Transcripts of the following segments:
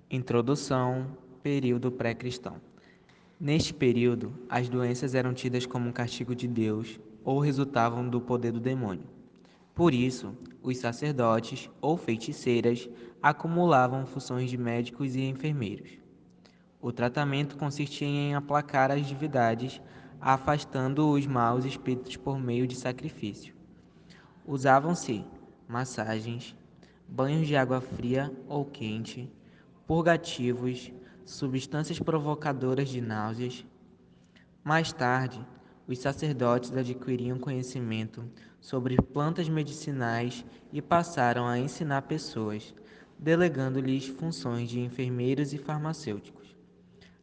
Introdução, período pré-cristão. Neste período, as doenças eram tidas como um castigo de Deus ou resultavam do poder do demônio. Por isso, os sacerdotes ou feiticeiras acumulavam funções de médicos e enfermeiros. O tratamento consistia em aplacar as divindades, afastando os maus espíritos por meio de sacrifício. Usavam-se massagens, banhos de água fria ou quente, purgativos, substâncias provocadoras de náuseas. Mais tarde, os sacerdotes adquiriam conhecimento sobre plantas medicinais e passaram a ensinar pessoas, delegando-lhes funções de enfermeiros e farmacêuticos.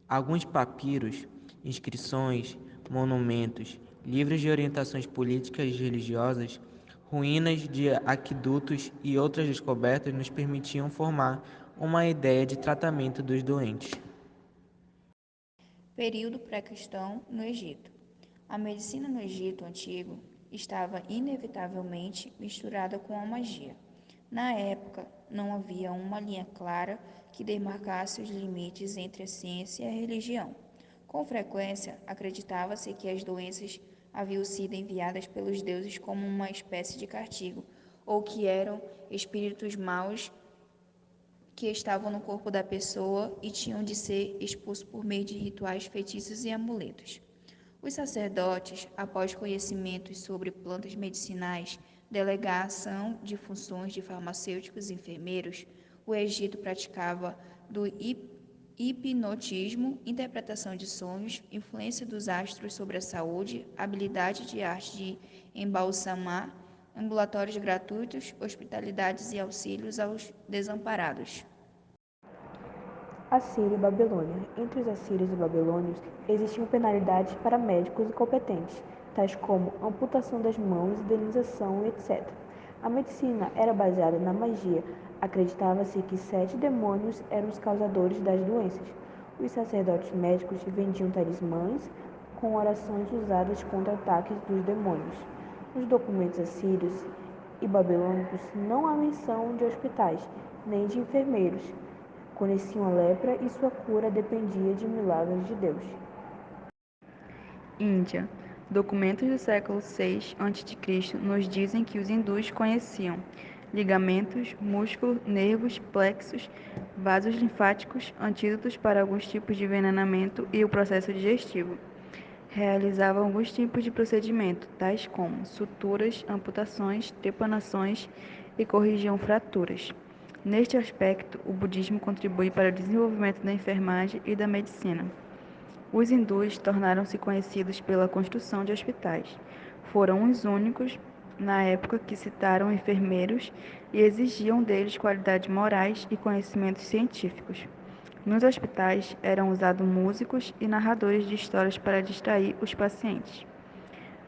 Alguns papiros, inscrições, monumentos, livros de orientações políticas e religiosas, ruínas de aquedutos e outras descobertas nos permitiam formar uma ideia de tratamento dos doentes. Período pré-cristão no Egito. A medicina no Egito antigo estava inevitavelmente misturada com a magia. Na época, não havia uma linha clara que demarcasse os limites entre a ciência e a religião. Com frequência, acreditava-se que as doenças haviam sido enviadas pelos deuses como uma espécie de castigo, ou que eram espíritos maus que estavam no corpo da pessoa e tinham de ser expulsos por meio de rituais feitiços e amuletos. Os sacerdotes, após conhecimentos sobre plantas medicinais, delegação de funções de farmacêuticos e enfermeiros, o Egito praticava do hipnotismo, interpretação de sonhos, influência dos astros sobre a saúde, habilidade de arte de embalsamar, ambulatórios gratuitos, hospitalidades e auxílios aos desamparados. Assírio e Babilônia. Entre os assírios e babilônios existiam penalidades para médicos incompetentes, tais como amputação das mãos, indenização, etc. A medicina era baseada na magia. Acreditava-se que 7 demônios eram os causadores das doenças. Os sacerdotes médicos vendiam talismãs com orações usadas contra ataques dos demônios. Nos documentos assírios e babilônicos não há menção de hospitais, nem de enfermeiros. Conheciam a lepra e sua cura dependia de milagres de Deus. Índia. Documentos do século VI a.C. nos dizem que os hindus conheciam ligamentos, músculos, nervos, plexos, vasos linfáticos, antídotos para alguns tipos de envenenamento e o processo digestivo. Realizavam alguns tipos de procedimento, tais como suturas, amputações, trepanações e corrigiam fraturas. Neste aspecto, o budismo contribui para o desenvolvimento da enfermagem e da medicina. Os hindus tornaram-se conhecidos pela construção de hospitais. Foram os únicos, na época, que citaram enfermeiros e exigiam deles qualidades morais e conhecimentos científicos. Nos hospitais eram usados músicos e narradores de histórias para distrair os pacientes.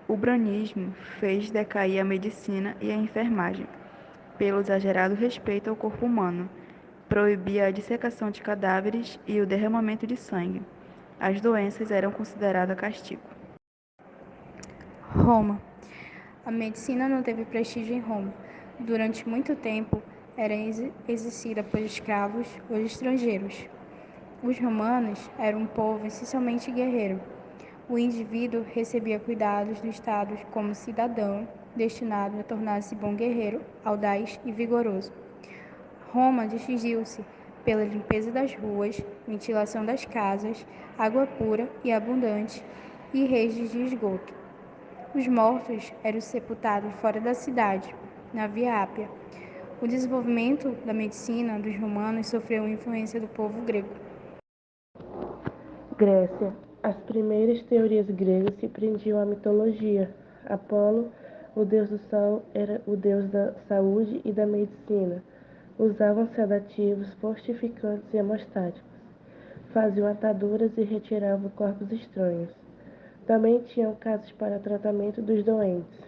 O brahmanismo fez decair a medicina e a enfermagem, pelo exagerado respeito ao corpo humano, proibia a dissecação de cadáveres e o derramamento de sangue. As doenças eram consideradas castigo. Roma. A medicina não teve prestígio em Roma. Durante muito tempo, era exercida por escravos ou estrangeiros. Os romanos eram um povo essencialmente guerreiro. O indivíduo recebia cuidados do Estado como cidadão, destinado a tornar-se bom guerreiro, audaz e vigoroso. Roma distinguiu-se pela limpeza das ruas, ventilação das casas, água pura e abundante e redes de esgoto. Os mortos eram sepultados fora da cidade, na Via Ápia. O desenvolvimento da medicina dos romanos sofreu influência do povo grego. Grécia. As primeiras teorias gregas se prendiam à mitologia. Apolo, o deus do sol, era o deus da saúde e da medicina. Usavam sedativos, fortificantes e hemostáticos. Faziam ataduras e retiravam corpos estranhos. Também tinham casas para tratamento dos doentes.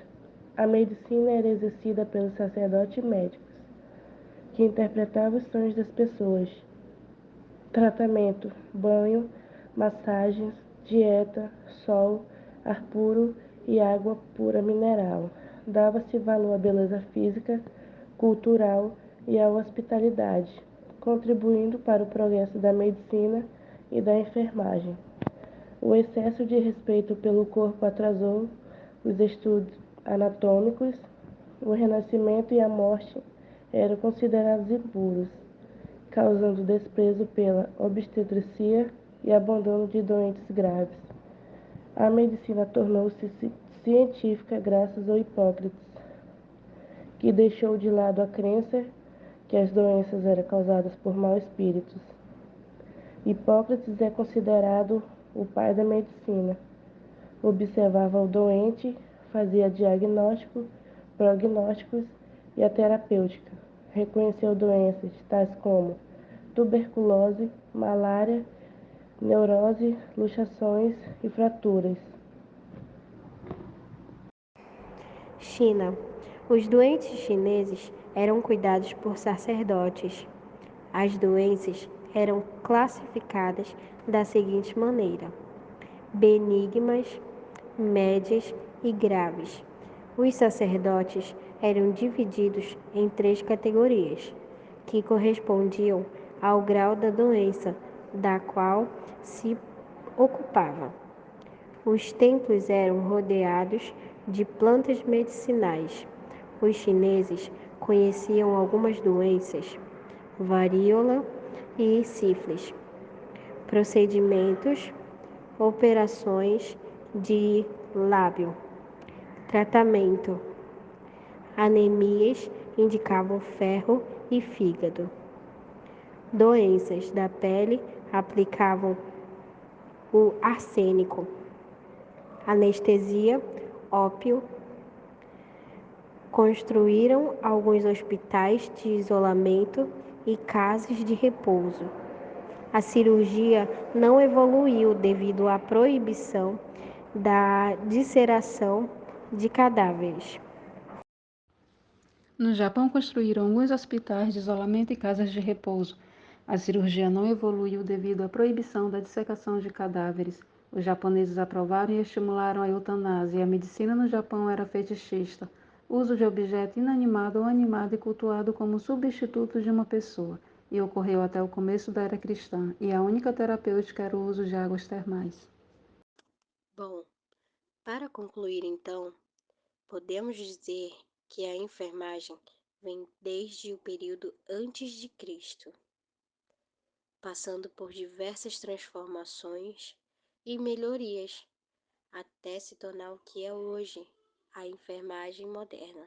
A medicina era exercida pelos sacerdotes médicos, que interpretavam os sonhos das pessoas. Tratamento: banho, massagens, dieta, sol, ar puro e água pura mineral. Dava-se valor à beleza física, cultural e à hospitalidade. contribuindo para o progresso da medicina e da enfermagem. O excesso de respeito pelo corpo atrasou os estudos anatômicos, o renascimento e a morte eram considerados impuros, causando desprezo pela obstetrícia e abandono de doentes graves. A medicina tornou-se científica graças ao Hipócrates, que deixou de lado a crença que as doenças eram causadas por maus espíritos. Hipócrates é considerado o pai da medicina. Observava o doente, fazia diagnóstico, prognósticos e a terapêutica. Reconheceu doenças tais como tuberculose, malária, neurose, luxações e fraturas. China. Os doentes chineses eram cuidados por sacerdotes. As doenças eram classificadas da seguinte maneira: benignas, médias e graves. Os sacerdotes eram divididos em 3 categorias, que correspondiam ao grau da doença da qual se ocupava. Os templos eram rodeados de plantas medicinais. Os chineses conheciam algumas doenças, varíola e sífilis, procedimentos, operações de lábio, tratamento. Anemias indicavam ferro e fígado. Doenças da pele aplicavam o arsênico. Anestesia, ópio. Construíram alguns hospitais de isolamento e casas de repouso. A cirurgia não evoluiu devido à proibição da disseração de cadáveres. No Japão, construíram alguns hospitais de isolamento e casas de repouso. A cirurgia não evoluiu devido à proibição da dissecação de cadáveres. Os japoneses aprovaram e estimularam a eutanásia, e a medicina no Japão era fetichista. Uso de objeto inanimado ou animado e cultuado como substituto de uma pessoa, e ocorreu até o começo da era cristã, e a única terapêutica era o uso de águas termais. Bom, para concluir então, podemos dizer que a enfermagem vem desde o período antes de Cristo, passando por diversas transformações e melhorias, até se tornar o que é hoje, a enfermagem moderna.